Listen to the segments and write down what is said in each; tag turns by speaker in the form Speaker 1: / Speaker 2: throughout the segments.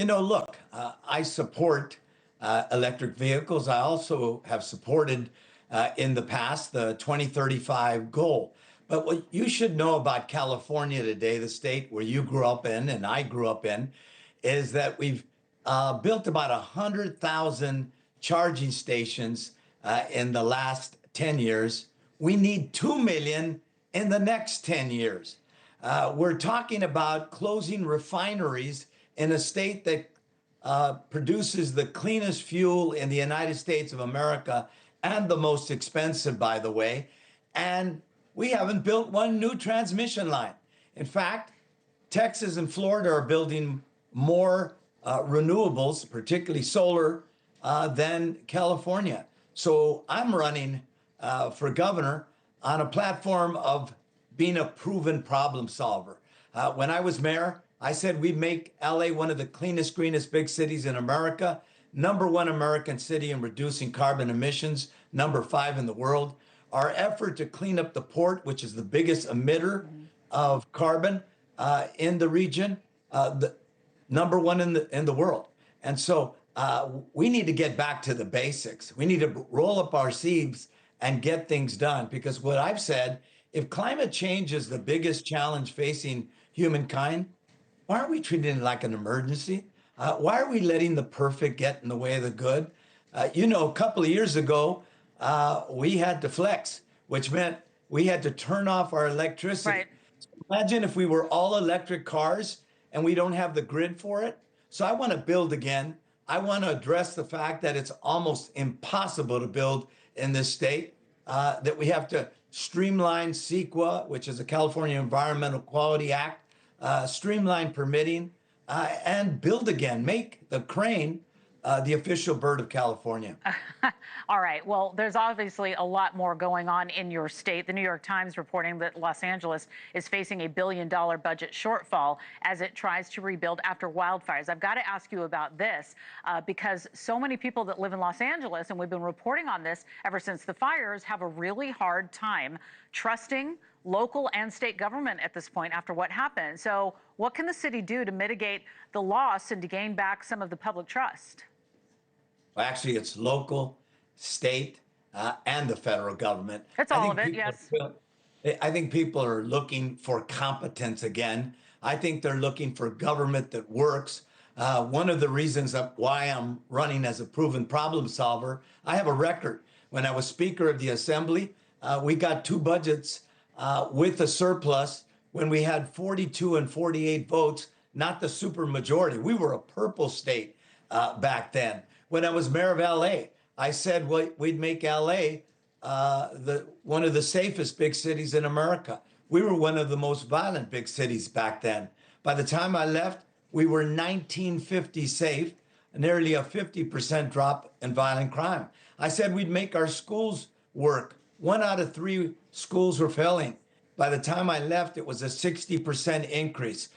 Speaker 1: Look, I support electric vehicles. I also have supported in the past the 2035 goal. But what you should know about California today, the state where you grew up in and I grew up in, is that we've built about 100,000 charging stations in the last 10 years. We need 2 million in the next 10 years. We're talking about closing refineries in a state that produces the cleanest fuel in the United States of America and the most expensive, by the way. And we haven't built one new transmission line. In fact, Texas and Florida are building more renewables, particularly solar, than California. So I'm running for governor on a platform of being a proven problem solver. When I was mayor, I said we'd make LA one of the cleanest, greenest big cities in America, #1 American city in reducing carbon emissions, #5 in the world. Our effort to clean up the port, which is the biggest emitter of carbon in the region, the #1 in the world. And so we need to get back to the basics. We need to roll up our sleeves and get things done. Because what I've said, if climate change is the biggest challenge facing humankind, why are we treating it like an emergency? Why are we letting the perfect get in the way of the good? A couple of years ago, we had to flex, which meant we had to turn off our electricity.
Speaker 2: Right.
Speaker 1: Imagine if we were all electric cars and we don't have the grid for it. So I want to build again. I want to address the fact that it's almost impossible to build in this state, that we have to streamline CEQA, which is the California Environmental Quality Act, streamline permitting, and build again, make the crane the official bird of California.
Speaker 2: All right. Well, there's obviously a lot more going on in your state. The New York Times reporting that Los Angeles is facing a $1 billion budget shortfall as it tries to rebuild after wildfires. I've got to ask you about this because so many people that live in Los Angeles, and we've been reporting on this ever since the fires, have a really hard time trusting local and state government at this point after what happened. So what can the city do to mitigate the loss and to gain back some of the public trust?
Speaker 1: Well, actually, it's local, state, and the federal government.
Speaker 2: That's all of it, yes.
Speaker 1: I think people are looking for competence again. I think they're looking for government that works. One of the reasons why I'm running as a proven problem solver, I have a record. When I was Speaker of the Assembly, we got 2 budgets with a surplus when we had 42 and 48 votes, not the supermajority. We were a purple state back then. When I was mayor of LA, I said we'd make LA one of the safest big cities in America. We were one of the most violent big cities back then. By the time I left, we were 1950 safe, nearly a 50% drop in violent crime. I said we'd make our schools work. 1 out of 3 schools were failing. By the time I left, it was a 60% increase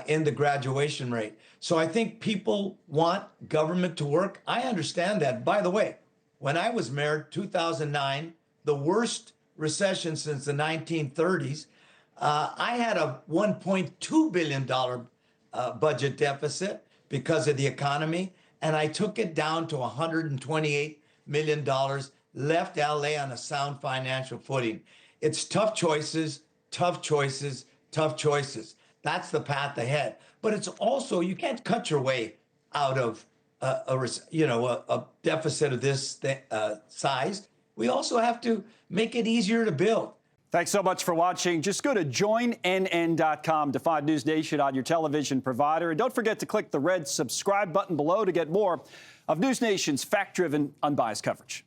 Speaker 1: in the graduation rate. So I think people want government to work. I understand that. By the way, when I was mayor, 2009, the worst recession since the 1930s, I had a $1.2 billion budget deficit because of the economy, and I took it down to $128 million, left LA on a sound financial footing. It's tough choices, tough choices, tough choices. That's the path ahead. But it's also, you can't cut your way out of a deficit of this size. We also have to make it easier to build.
Speaker 3: Thanks so much for watching. Just go to joinnn.com to find News Nation on your television provider. And don't forget to click the red subscribe button below to get more of News Nation's fact-driven, unbiased coverage.